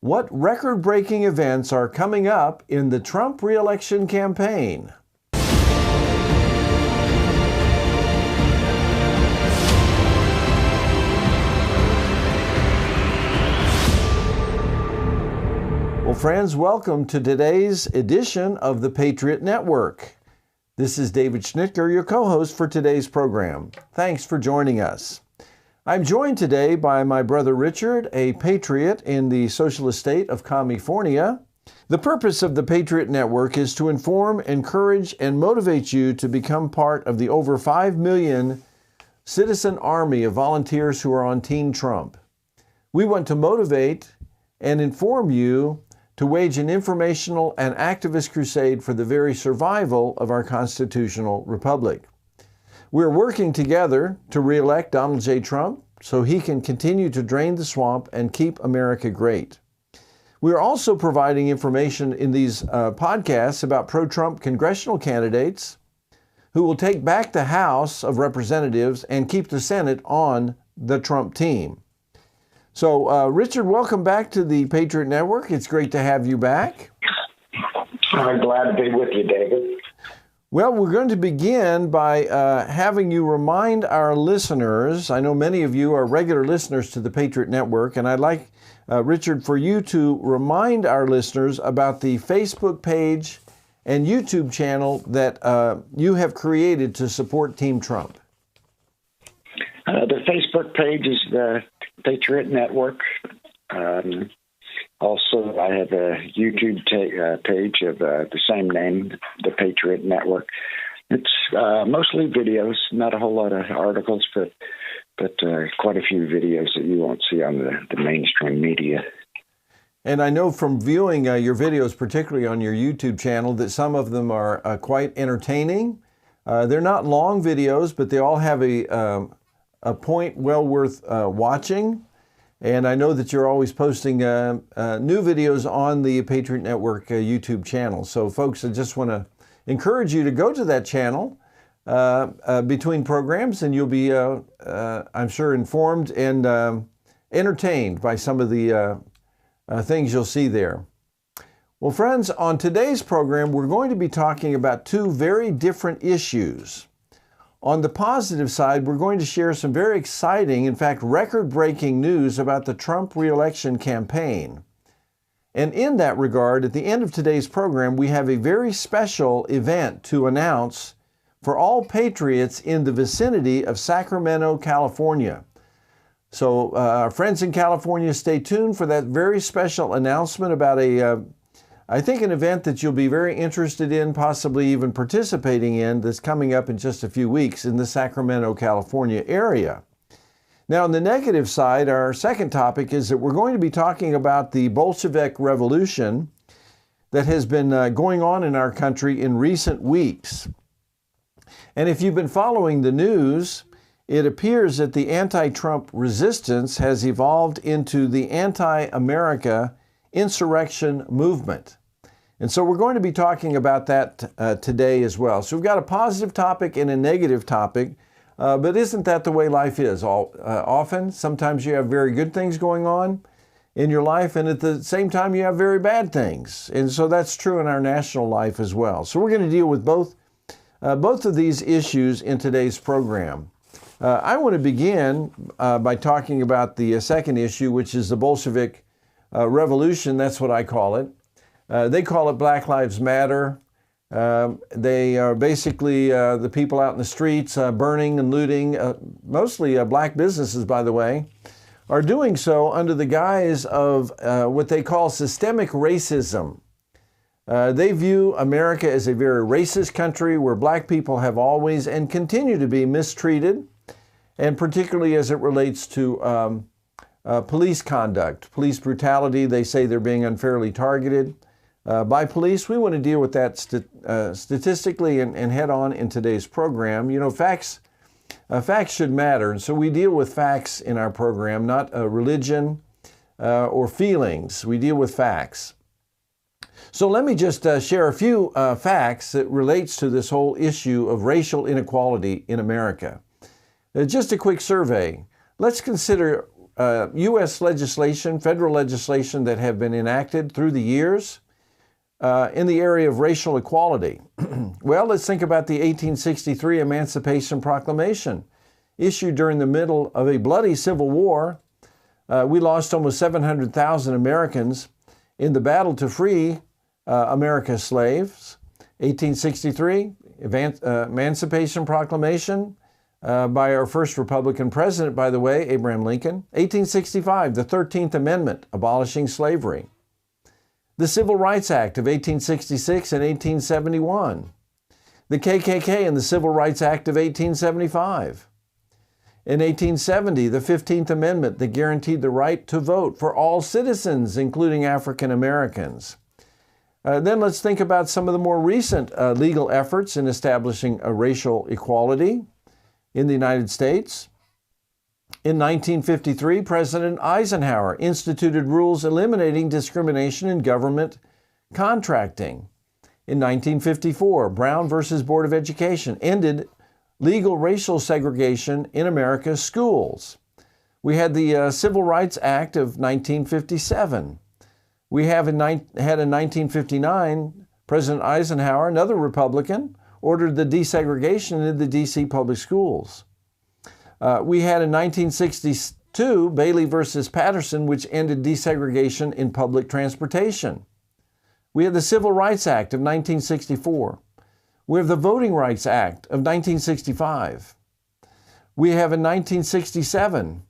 What record-breaking events are coming up in the Trump re-election campaign? Well, friends, welcome to today's edition of the Patriot Network. This is David Schnittger, your co-host for today's program. Thanks for joining us. I'm joined today by my brother Richard, a patriot in the socialist state of California. The purpose of the Patriot Network is to inform, encourage, and motivate you to become part of the over 5 million citizen army of volunteers who are on Team Trump. We want to motivate and inform you to wage an informational and activist crusade for the very survival of our constitutional republic. We're working together to re-elect Donald J. Trump so he can continue to drain the swamp and keep America great. We are also providing information in these podcasts about pro-Trump congressional candidates who will take back the House of Representatives and keep the Senate on the Trump team. So, Richard, welcome back to the Patriot Network. It's great to have you back. I'm glad to be with you, David. Well, we're going to begin by having you remind our listeners. I know many of you are regular listeners to the Patriot Network, and I'd like, Richard, for you to remind our listeners about the Facebook page and YouTube channel that you have created to support Team Trump. The Facebook page is the Patriot Network. Also, I have a YouTube page of the same name, the Patriot Network. It's mostly videos, not a whole lot of articles, but quite a few videos that you won't see on the mainstream media. And I know from viewing your videos, particularly on your YouTube channel, that some of them are quite entertaining. They're not long videos, but they all have a point well worth watching. And I know that you're always posting new videos on the Patriot Network YouTube channel. So folks, I just want to encourage you to go to that channel between programs, and you'll be, I'm sure, informed and entertained by some of the things you'll see there. Well, friends, on today's program, we're going to be talking about two very different issues. On the positive side, we're going to share some very exciting, in fact, record-breaking news about the Trump re-election campaign. And in that regard, at the end of today's program, we have a very special event to announce for all patriots in the vicinity of Sacramento, California. So, our friends in California, stay tuned for that very special announcement about I think an event that you'll be very interested in, possibly even participating in, that's coming up in just a few weeks in the Sacramento, California area. Now, on the negative side, our second topic is that we're going to be talking about the Bolshevik Revolution that has been going on in our country in recent weeks. And if you've been following the news, it appears that the anti-Trump resistance has evolved into the anti-America insurrection movement. And so we're going to be talking about that today as well. So we've got a positive topic and a negative topic, but isn't that the way life is? Often, sometimes you have very good things going on in your life, and at the same time you have very bad things. And so that's true in our national life as well. So we're going to deal with both of these issues in today's program. I want to begin by talking about the second issue, which is the Bolshevik revolution. That's what I call it. They call it Black Lives Matter. They are basically the people out in the streets burning and looting, mostly black businesses, by the way, are doing so under the guise of what they call systemic racism. They view America as a very racist country where black people have always and continue to be mistreated, and particularly as it relates to police conduct, police brutality. They say they're being unfairly targeted by police. We want to deal with that statistically and head on in today's program. You know, facts should matter, and so we deal with facts in our program, not religion or feelings. We deal with facts. So let me just share a few facts that relates to this whole issue of racial inequality in America. Just a quick survey. Let's consider U.S. legislation, federal legislation that have been enacted through the years in the area of racial equality? Well, let's think about the 1863 Emancipation Proclamation, issued during the middle of a bloody civil war. We lost almost 700,000 Americans in the battle to free America's slaves. 1863, Emancipation Proclamation by our first Republican president, by the way, Abraham Lincoln. 1865, the 13th Amendment, abolishing slavery. The Civil Rights Act of 1866 and 1871. The KKK and the Civil Rights Act of 1875. In 1870, the 15th Amendment that guaranteed the right to vote for all citizens, including African Americans. Then let's think about some of the more recent legal efforts in establishing a racial equality in the United States. In 1953, President Eisenhower instituted rules eliminating discrimination in government contracting. In 1954, Brown versus Board of Education ended legal racial segregation in America's schools. We had the Civil Rights Act of 1957. We had in 1959, President Eisenhower, another Republican, ordered the desegregation in the D.C. public schools. We had in 1962, Bailey versus Patterson, which ended desegregation in public transportation. We had the Civil Rights Act of 1964. We have the Voting Rights Act of 1965. We have in 1967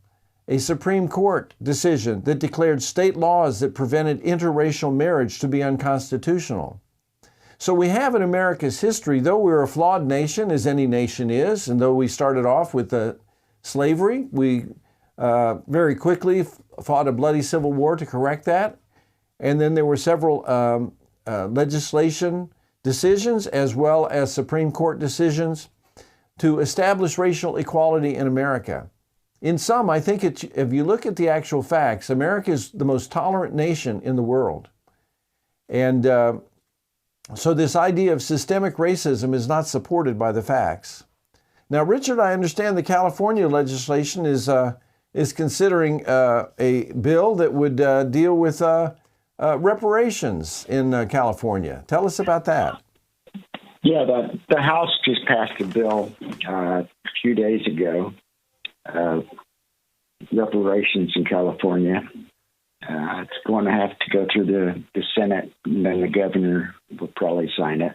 a Supreme Court decision that declared state laws that prevented interracial marriage to be unconstitutional. So we have in America's history, though we're a flawed nation, as any nation is, and though we started off with slavery, we very quickly fought a bloody civil war to correct that. And then there were several legislation decisions as well as Supreme Court decisions to establish racial equality in America. In sum, I think if you look at the actual facts, America is the most tolerant nation in the world. And so this idea of systemic racism is not supported by the facts. Now, Richard, I understand the California legislation is considering a bill that would deal with reparations in California. Tell us about that. Yeah, the House just passed a bill a few days ago, reparations in California. It's going to have to go through the Senate, and then the governor will probably sign it.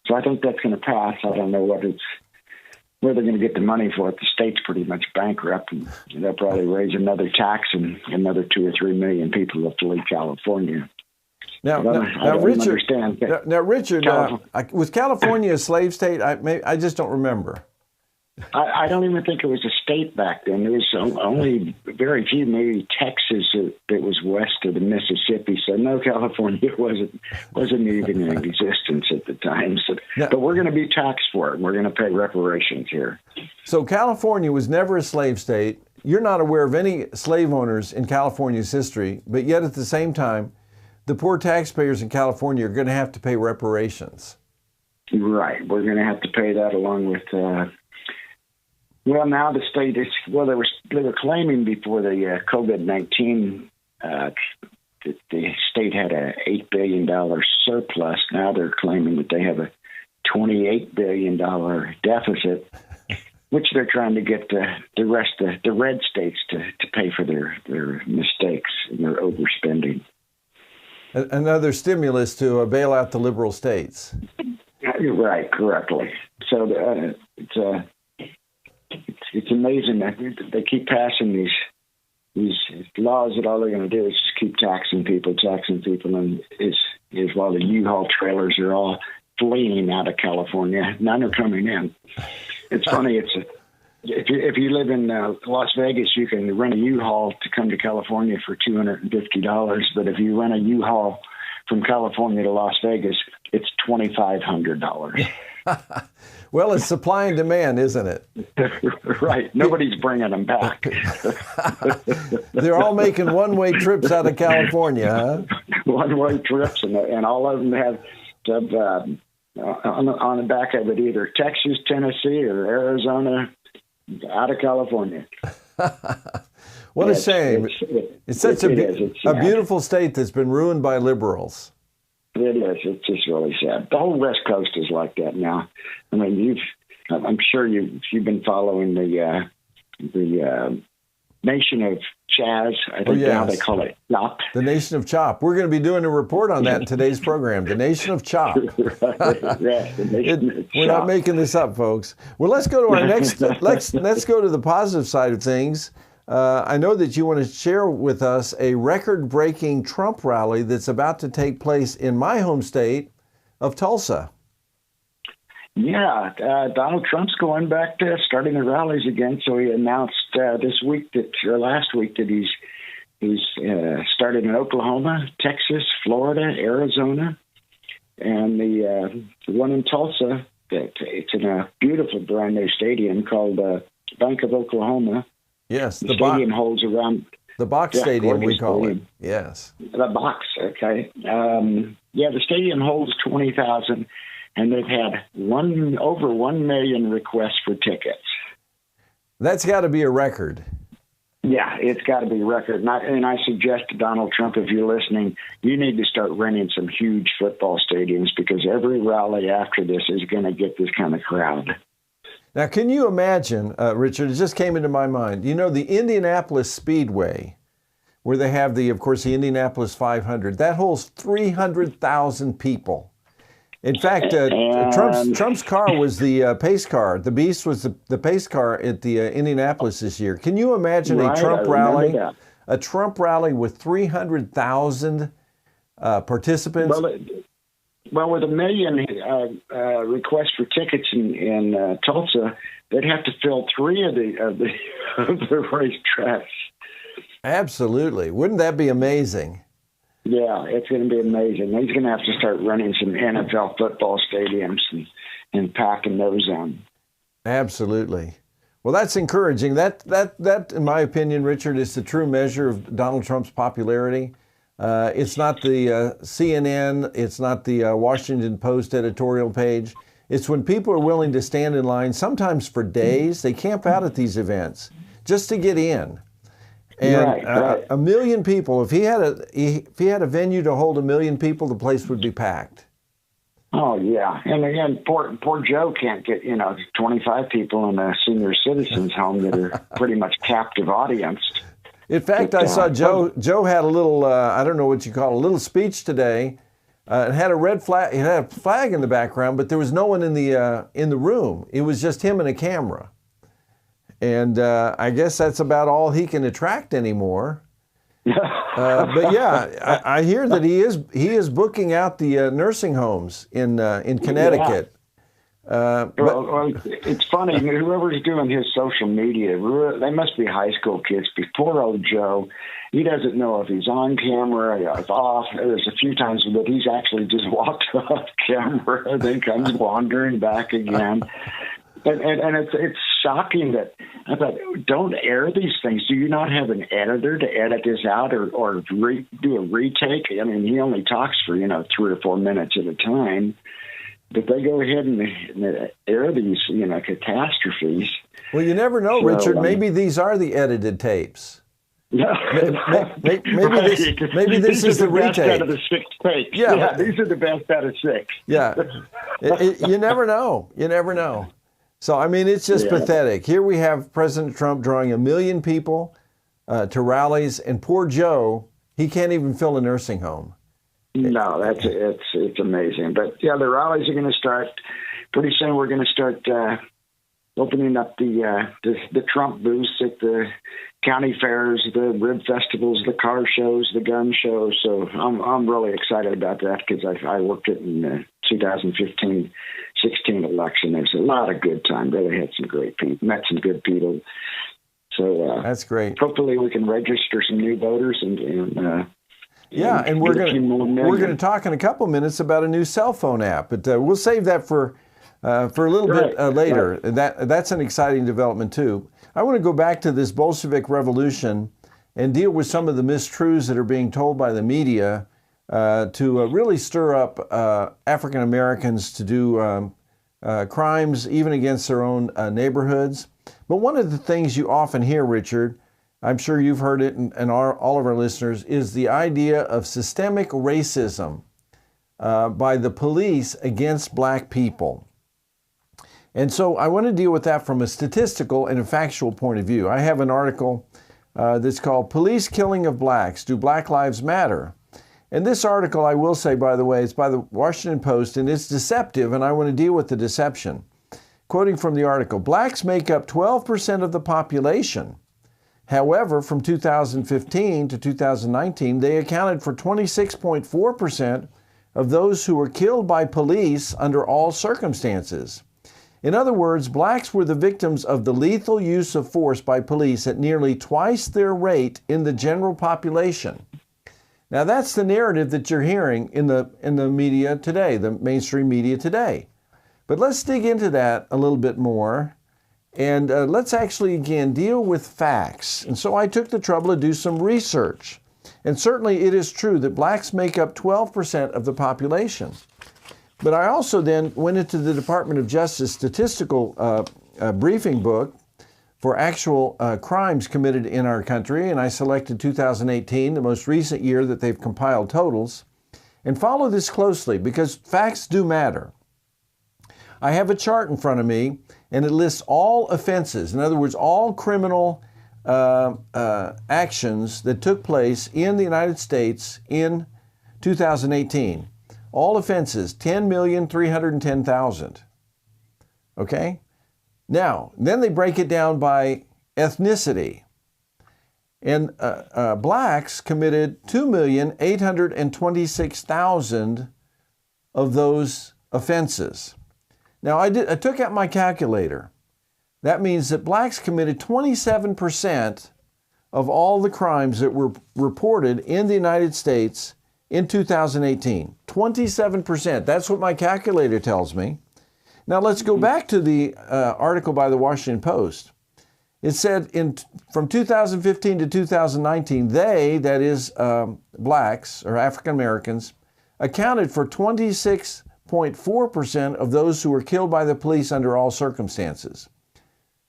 So I think that's going to pass. I don't know where they're going to get the money for it. The state's pretty much bankrupt, and they'll probably raise another tax, and another 2 or 3 million people have to leave California. Now, Richard, was California a slave state? I just don't remember. I don't even think it was a state back then. There was only very few, maybe Texas that was west of the Mississippi. So no, California wasn't even in existence at the time. So, but we're going to be taxed for it. We're going to pay reparations here. So California was never a slave state. You're not aware of any slave owners in California's history, but yet at the same time, the poor taxpayers in California are going to have to pay reparations. Right. We're going to have to pay that along with... Well, now the state is, they were claiming before the COVID-19, the state had a $8 billion surplus. Now they're claiming that they have a $28 billion deficit, which they're trying to get the rest of the red states to pay for their mistakes and their overspending. Another stimulus to bail out the liberal states. Right, correctly. So it's amazing that they keep passing these laws that all they're going to do is just keep taxing people, and is while the U-Haul trailers are all fleeing out of California, none are coming in. It's funny. If you live in Las Vegas, you can rent a U-Haul to come to California for $250, but if you rent a U-Haul from California to Las Vegas, it's $2,500. Well, it's supply and demand, isn't it? Right. Nobody's bringing them back. They're all making one-way trips out of California, huh? One-way trips, and all of them have on the back of it either Texas, Tennessee, or Arizona, out of California. What a shame. It's such a beautiful state that's been ruined by liberals. It is. It's just really sad. The whole West Coast is like that now. I mean, I'm sure you've been following the nation of Chaz. I think now they call it CHOP. The nation of CHOP. We're going to be doing a report on that in today's program. The nation of CHOP. We're not making this up, folks. Well, let's go to our next. let's go to the positive side of things. I know that you want to share with us a record-breaking Trump rally that's about to take place in my home state of Tulsa. Yeah, Donald Trump's going back to starting the rallies again. So he announced last week that he's started in Oklahoma, Texas, Florida, Arizona, and the one in Tulsa. It's in a beautiful brand new stadium called Bank of Oklahoma. Yes, the stadium holds around the box stadium. We call it. Yes, the box. Okay. The stadium holds 20,000. And they've had over 1 million requests for tickets. That's got to be a record. Yeah, it's got to be a record. And I suggest to Donald Trump, if you're listening, you need to start renting some huge football stadiums because every rally after this is going to get this kind of crowd. Now, can you imagine, Richard, it just came into my mind, you know, the Indianapolis Speedway, where they have of course, the Indianapolis 500, that holds 300,000 people. In fact, Trump's car was the pace car. The Beast was the pace car at the Indianapolis this year. Can you imagine a Trump rally? A Trump rally with 300,000 participants? Well, with 1 million requests for tickets in Tulsa, they'd have to fill 3 of the racetracks. Absolutely, wouldn't that be amazing? Yeah, it's going to be amazing. He's going to have to start running some NFL football stadiums and packing those on. Absolutely. Well, that's encouraging. That, in my opinion, Richard, is the true measure of Donald Trump's popularity. It's not the CNN. It's not the Washington Post editorial page. It's when people are willing to stand in line, sometimes for days. They camp out at these events just to get in. And right. 1 million people. If he had a venue to hold 1 million people, the place would be packed. Oh yeah, and again, poor Joe can't get 25 people in a senior citizens home that are pretty much captive audience. In fact, I saw Joe had a little I don't know what you call it, a little speech today. It had a red flag. It had a flag in the background, but there was no one in the room. It was just him and a camera. And I guess that's about all he can attract anymore. But yeah, I hear that he is booking out the nursing homes in Connecticut. Yeah. Well, it's funny. Whoever's doing his social media, they must be high school kids. Poor old Joe, he doesn't know if he's on camera, if off. There's a few times that he's actually just walked off camera and then comes wandering back again. And it's shocking that I thought, don't air these things. Do you not have an editor to edit this out or do a retake? I mean, he only talks for 3 or 4 minutes at a time. But they go ahead and air these catastrophes. Well, you never know, Richard. Maybe these are the edited tapes. Maybe this is the retake. Best out of the 6 tapes. Yeah, these are the best out of 6. Yeah, you never know. You never know. So, I mean, it's just pathetic. Here we have President Trump drawing 1 million people to rallies, and poor Joe, he can't even fill a nursing home. No, it's amazing. But yeah, the rallies are going to start pretty soon. We're going to start opening up the Trump booths at the county fairs, the rib festivals, the car shows, the gun shows. So I'm really excited about that because I worked it in the 2015-16 election. There was a lot of good time. Really had some great people, met some good people. So that's great. Hopefully we can register some new voters and we're going to talk in a couple minutes about a new cell phone app, but we'll save that for a little bit later. Right. That's an exciting development too. I want to go back to this Bolshevik revolution and deal with some of the mistruths that are being told by the media to really stir up African Americans to do crimes even against their own neighborhoods. But one of the things you often hear, Richard, I'm sure you've heard it, and all of our listeners, is the idea of systemic racism by the police against black people. And so I want to deal with that from a statistical and a factual point of view. I have an article that's called Police Killing of Blacks, Do Black Lives Matter? And this article, I will say, by the way, it's by the Washington Post, and it's deceptive, and I want to deal with the deception. Quoting from the article, blacks make up 12% of the population. However, from 2015 to 2019, they accounted for 26.4% of those who were killed by police under all circumstances. In other words, blacks were the victims of the lethal use of force by police at nearly twice their rate in the general population. Now, that's the narrative that you're hearing in the media today, the mainstream media today. But let's dig into that a little bit more, and let's actually, again, deal with facts. And so I took the trouble to do some research. And certainly it is true that blacks make up 12% of the population. But I also then went into the Department of Justice statistical briefing book for actual crimes committed in our country, and I selected 2018, the most recent year that they've compiled totals. And follow this closely, because facts do matter. I have a chart in front of me, and it lists all offenses, in other words, all criminal actions that took place in the United States in 2018. All offenses, 10,310,000. Okay? Now, then they break it down by ethnicity. And blacks committed 2,826,000 of those offenses. Now, I took out my calculator. That means that blacks committed 27% of all the crimes that were reported in the United States in 2018. 27%. That's what my calculator tells me. Now, let's go back to the article by the Washington Post. It said from 2015 to 2019, they, that is blacks or African Americans, accounted for 26.4% of those who were killed by the police under all circumstances.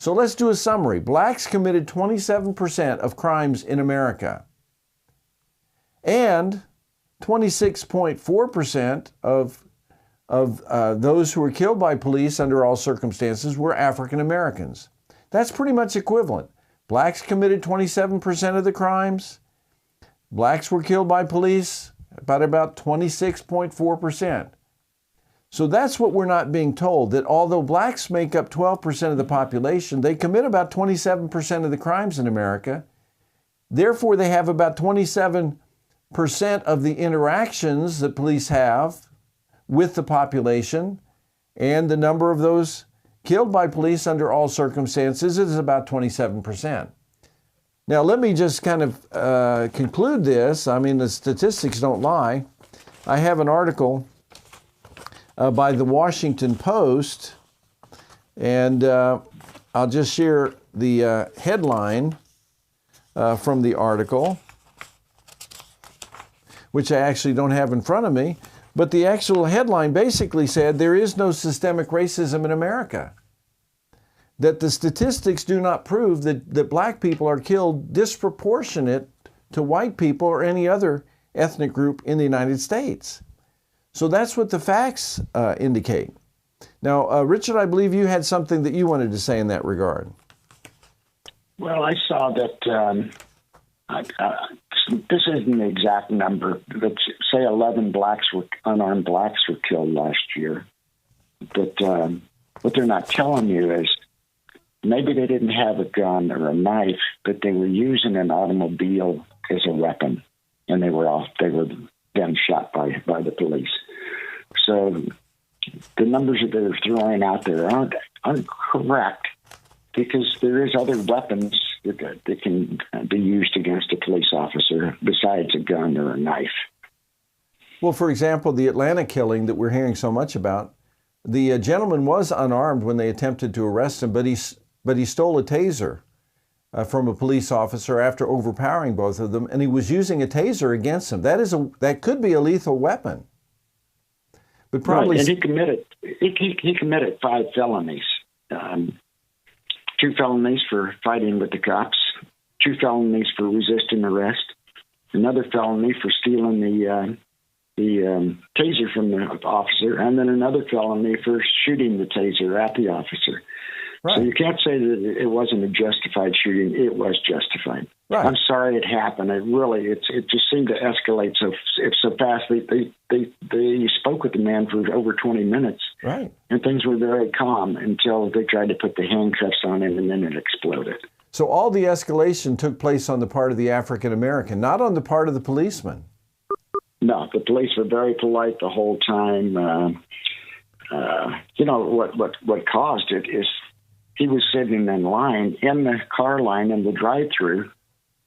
So let's do a summary. Blacks committed 27% of crimes in America, and 26.4% of those who were killed by police under all circumstances were African Americans. That's pretty much equivalent. Blacks committed 27% of the crimes. Blacks were killed by police about 26.4%. So that's what we're not being told, that although blacks make up 12% of the population, they commit about 27% of the crimes in America. Therefore, they have about 27% of the interactions that police have with the population, and the number of those killed by police under all circumstances is about 27%. Now, let me just kind of conclude this. I mean, the statistics don't lie. I have an article by the Washington Post, and I'll just share the headline from the article, which I actually don't have in front of me. But the actual headline basically said there is no systemic racism in America. That the statistics do not prove that black people are killed disproportionate to white people or any other ethnic group in the United States. So that's what the facts indicate. Now, Richard, I believe you had something that you wanted to say in that regard. Well, I saw that this isn't the exact number, but say 11 unarmed blacks were killed last year. But what they're not telling you is maybe they didn't have a gun or a knife, but they were using an automobile as a weapon, and they were then shot by the police. So the numbers that they're throwing out there aren't correct, because there is other weapons that can be used against a police officer besides a gun or a knife. Well, for example, the Atlanta killing that we're hearing so much about, the gentleman was unarmed when they attempted to arrest him, but he stole a taser from a police officer after overpowering both of them, and he was using a taser against him. That could be a lethal weapon. But probably, right. And he committed 5 felonies. 2 felonies for fighting with the cops, 2 felonies for resisting arrest, another felony for stealing the taser from the officer, and then another felony for shooting the taser at the officer. Right. So you can't say that it wasn't a justified shooting. It was justified. Right. I'm sorry it happened. It just seemed to escalate so fast. They spoke with the man for over 20 minutes. Right. And things were very calm until they tried to put the handcuffs on him, and then it exploded. So all the escalation took place on the part of the African American, not on the part of the policeman. No, the police were very polite the whole time. What caused it is he was sitting in line, in the car line in the drive-thru,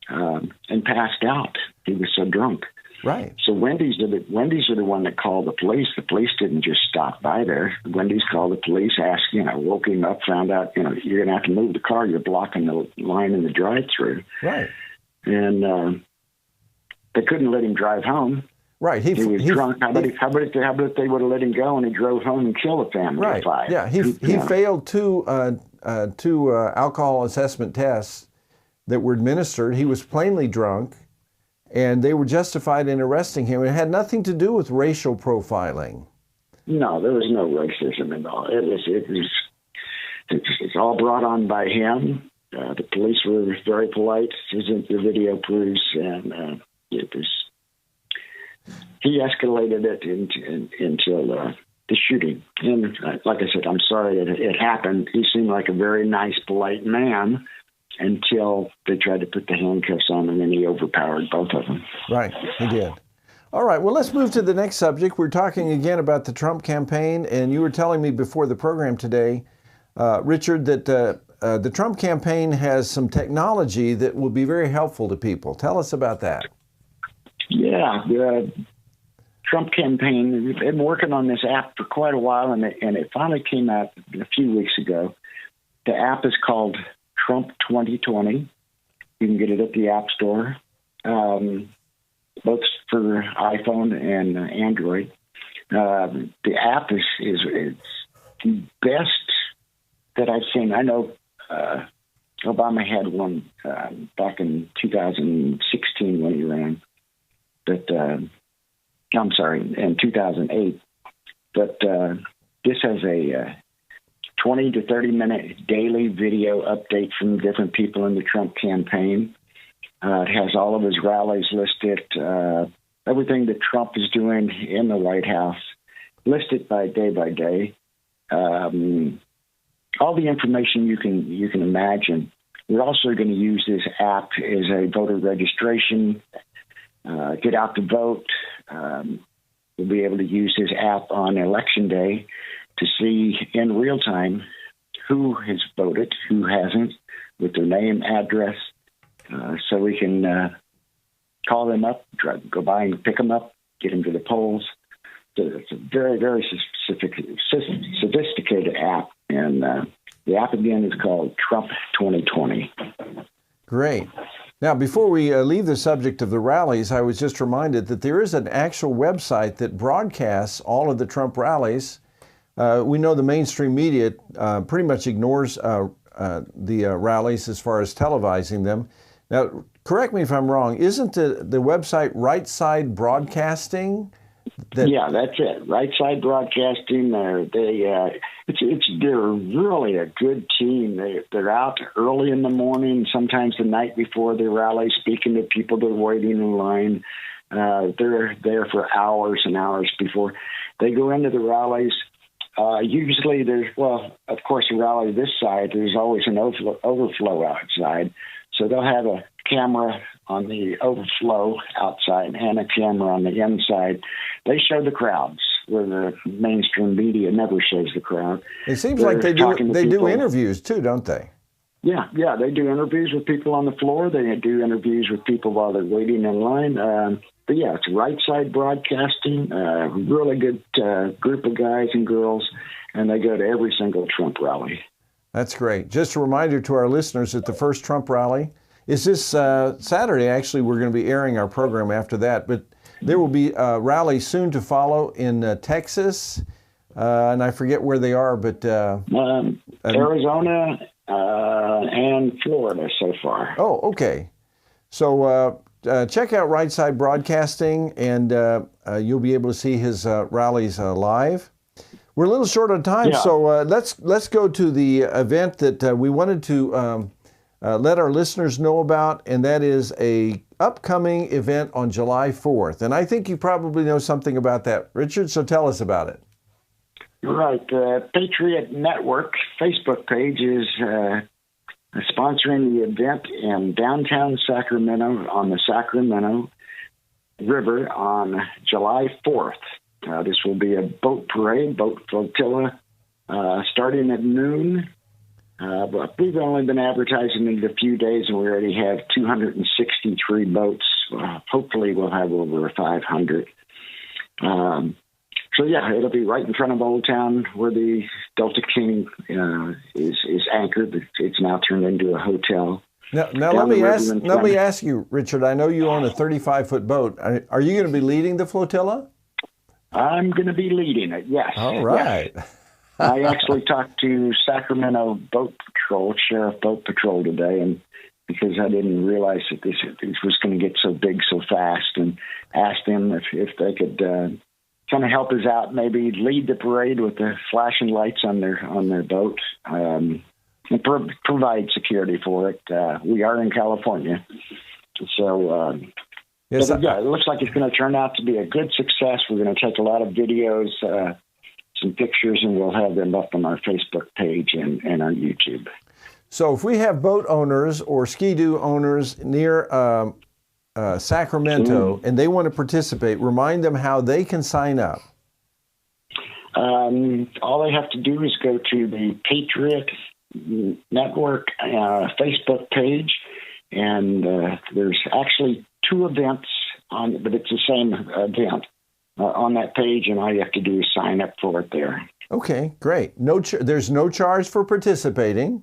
and passed out. He was so drunk. Right. So Wendy's are the one that called the police. The police didn't just stop by there. Wendy's called the police, asked, woke him up, found out, you're going to have to move the car. You're blocking the line in the drive-thru. Right. And they couldn't let him drive home. Right. He was drunk. How about if they would have let him go and he drove home and killed a family of 5? Yeah. He failed two alcohol assessment tests that were administered. He was plainly drunk, and they were justified in arresting him. It had nothing to do with racial profiling. No, there was no racism at all. It's all brought on by him. The police were very polite, as the video proves, and he escalated it until the shooting. And like I said, I'm sorry it happened. He seemed like a very nice, polite man until they tried to put the handcuffs on him, and he overpowered both of them. Right, he did. All right, well, let's move to the next subject. We're talking again about the Trump campaign, and you were telling me before the program today, Richard, that the Trump campaign has some technology that will be very helpful to people. Tell us about that. Yeah, the Trump campaign, we've been working on this app for quite a while, and it finally came out a few weeks ago. The app is called Trump 2020. You can get it at the App Store, both for iPhone and Android. The app is the best that I've seen. I know Obama had one back in 2016 when he ran, but I'm sorry, in 2008. But this has a 20 to 30 minute daily video update from different people in the Trump campaign. It has all of his rallies listed, everything that Trump is doing in the White House, listed by day. All the information you can imagine. We're also going to use this app as a voter registration, get out to vote. We'll be able to use this app on Election Day to see in real time who has voted, who hasn't, with their name, address, so we can call them up, go by and pick them up, get them to the polls. So it's a very, very sophisticated app, and the app again is called Trump 2020. Great. Now, before we leave the subject of the rallies, I was just reminded that there is an actual website that broadcasts all of the Trump rallies. We know the mainstream media pretty much ignores the rallies as far as televising them. Now, correct me if I'm wrong, isn't the website Right Side Broadcasting? Yeah, that's it. Right Side Broadcasting. They're really a good team. They're out early in the morning, sometimes the night before the rally, speaking to people that are waiting in line. They're there for hours and hours before they go into the rallies. Usually of course, a rally this side, there's always an overflow outside. So they'll have a camera on the overflow outside and a camera on the inside. They show the crowds where the mainstream media never shows the crowd. It seems like they do interviews too, don't they? Yeah, they do interviews with people on the floor. They do interviews with people while they're waiting in line. But yeah, it's Right Side Broadcasting, really good group of guys and girls, and they go to every single Trump rally. That's great. Just a reminder to our listeners that the first Trump rally is this Saturday. Actually, we're going to be airing our program after that, but there will be a rally soon to follow in Texas, and I forget where they are, but Arizona, and Florida so far. Oh, okay. So check out Right Side Broadcasting, and you'll be able to see his rallies live. We're a little short on time, Yeah. so let's go to the event that we wanted to let our listeners know about, and that is a upcoming event on July 4th. And I think you probably know something about that, Richard, so tell us about it. Right. Patriot Network Facebook page is sponsoring the event in downtown Sacramento on the Sacramento River on July 4th. This will be a boat parade, boat flotilla, starting at noon. But we've only been advertising it a few days, and we already have 263 boats. Hopefully we'll have over 500. So, yeah, it'll be right in front of Old Town where the Delta King is anchored. It's now turned into a hotel. Now let me ask you, Richard, I know you own a 35-foot boat. Are you going to be leading the flotilla? I'm going to be leading it, yes. All right. Yes. I actually talked to Sacramento Boat Patrol, Sheriff Boat Patrol today, and because I didn't realize that this was going to get so big so fast, and asked them if they could kind of help us out, maybe lead the parade with the flashing lights on their boat, and provide security for it. We are in California, so yes, yeah, it looks like it's going to turn out to be a good success. We're going to take a lot of videos, some pictures, and we'll have them up on our Facebook page and on YouTube. So if we have boat owners or ski-doo owners near Sacramento and they want to participate, remind them how they can sign up. All they have to do is go to the Patriot Network Facebook page, and there's actually two events but it's the same event on that page, and all you have to do is sign up for it there. Okay, great. There's no charge for participating,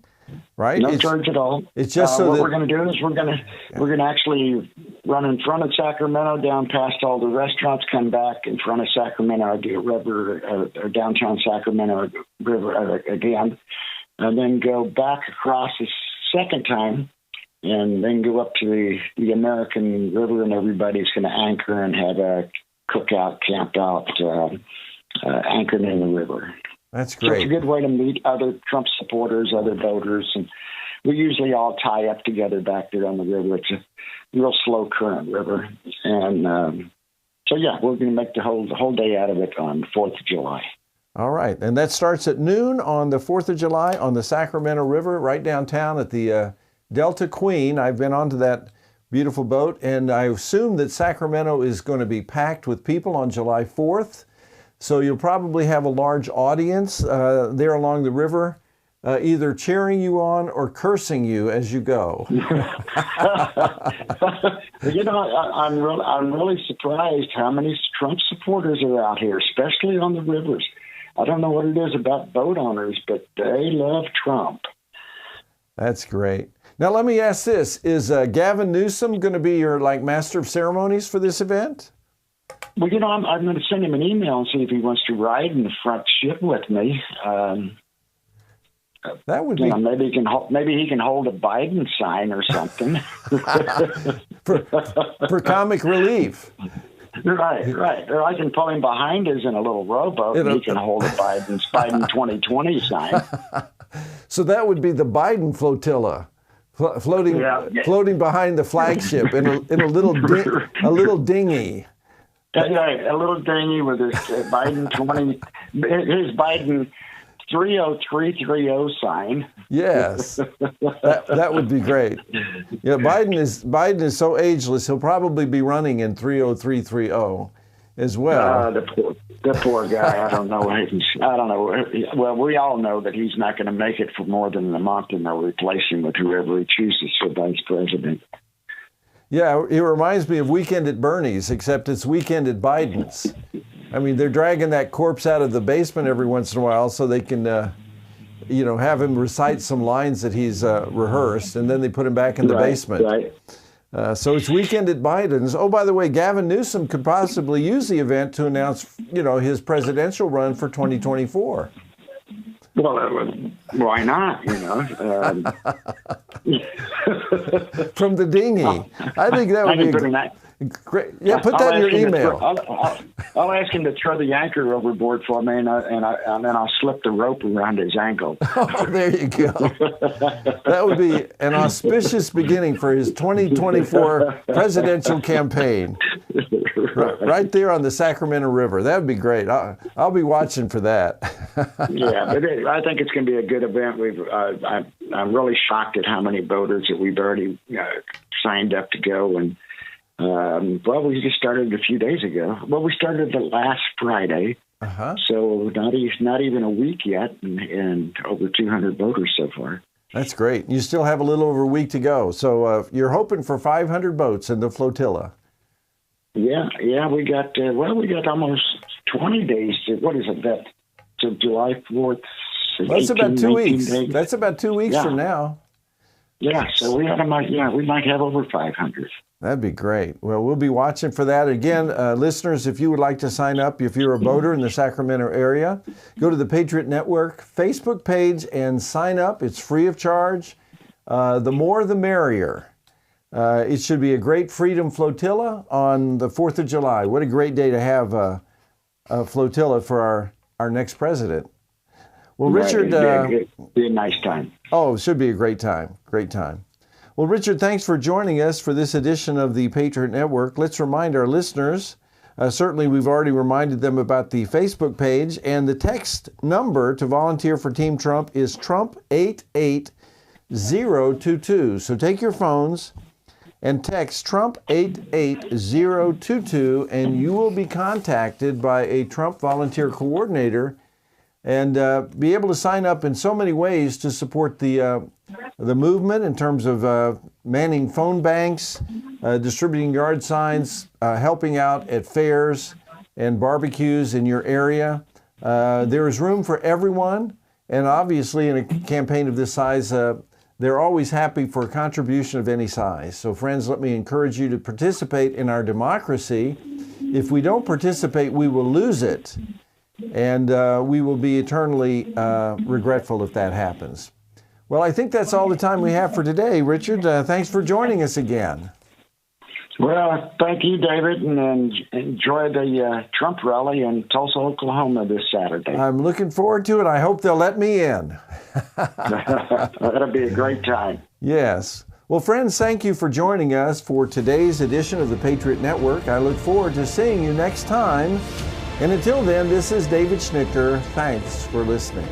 right? No charge at all. It's just so what we're going to do is we're going to actually run in front of Sacramento, down past all the restaurants, come back in front of Sacramento, or downtown Sacramento River again, and then go back across the second time, and then go up to the American River, and everybody's going to anchor and have a cookout, camp out, anchored in the river. That's great. So it's a good way to meet other Trump supporters, other voters, and we usually all tie up together back there on the river. It's a real slow current river, and so yeah, we're going to make the whole day out of it on 4th of July. All right, and that starts at noon on the 4th of July on the Sacramento River, right downtown at the Delta Queen. I've been onto that beautiful boat, and I assume that Sacramento is going to be packed with people on July 4th. So you'll probably have a large audience there along the river, either cheering you on or cursing you as you go. You know, I'm really surprised how many Trump supporters are out here, especially on the rivers. I don't know what it is about boat owners, but they love Trump. That's great. Now let me ask this: is Gavin Newsom going to be your master of ceremonies for this event? Well, you know, I'm going to send him an email and see if he wants to ride in the front ship with me. That would be maybe he can hold a Biden sign or something for comic relief. Right. Or I can pull him behind us in a little rowboat, and he can hold a Biden 2020 sign. So that would be the Biden flotilla, floating behind the flagship in a little dinghy. Right, a little dinghy with his Biden 30330 sign. Yes, that would be great. Yeah, Biden is so ageless. He'll probably be running in 30330 as well. The poor guy. I don't know. Well, we all know that he's not going to make it for more than a month, and they'll replace him with whoever he chooses for vice president. Yeah, it reminds me of Weekend at Bernie's, except it's Weekend at Biden's. I mean, they're dragging that corpse out of the basement every once in a while so they can, have him recite some lines that he's rehearsed, and then they put him back in the basement. Right. So it's Weekend at Biden's. Oh, by the way, Gavin Newsom could possibly use the event to announce, his presidential run for 2024. Well, why not? From the dinghy. I think that would be great. Yeah, put that in your email. I'll ask him to throw the anchor overboard for me, and then I'll slip the rope around his ankle. Oh, there you go. That would be an auspicious beginning for his 2024 presidential campaign. Right there on the Sacramento River. That would be great. I'll be watching for that. Yeah, but I think it's going to be a good event. I'm really shocked at how many boaters that we've already signed up to go. And well, we just started a few days ago. Well, we started the last Friday, so not even a week yet, and over 200 boaters so far. That's great. You still have a little over a week to go. So you're hoping for 500 boats in the flotilla. Yeah, we got almost 20 days. What is it? That to July 4th. That's about 2 weeks. Days. That's about 2 weeks from now. Yeah, so we might have over 500. That'd be great. Well, we'll be watching for that. Again, listeners, if you would like to sign up, if you're a boater in the Sacramento area, go to the Patriot Network Facebook page and sign up. It's free of charge. The more, the merrier. It should be a great Freedom Flotilla on the 4th of July. What a great day to have a flotilla for our next president. Well, Richard... It'd be a nice time. Oh, it should be a great time. Great time. Well, Richard, thanks for joining us for this edition of the Patriot Network. Let's remind our listeners, certainly we've already reminded them about the Facebook page, and the text number to volunteer for Team Trump is Trump 88022. So take your phones and text Trump 88022, and you will be contacted by a Trump volunteer coordinator and be able to sign up in so many ways to support the movement in terms of manning phone banks, distributing yard signs, helping out at fairs and barbecues in your area. There is room for everyone, and obviously in a campaign of this size, they're always happy for a contribution of any size. So friends, let me encourage you to participate in our democracy. If we don't participate, we will lose it. And we will be eternally regretful if that happens. Well, I think that's all the time we have for today. Richard, thanks for joining us again. Well, thank you, David, and enjoy the Trump rally in Tulsa, Oklahoma this Saturday. I'm looking forward to it. I hope they'll let me in. That'll be a great time. Yes. Well, friends, thank you for joining us for today's edition of the Patriot Network. I look forward to seeing you next time. And until then, this is David Schnicker. Thanks for listening.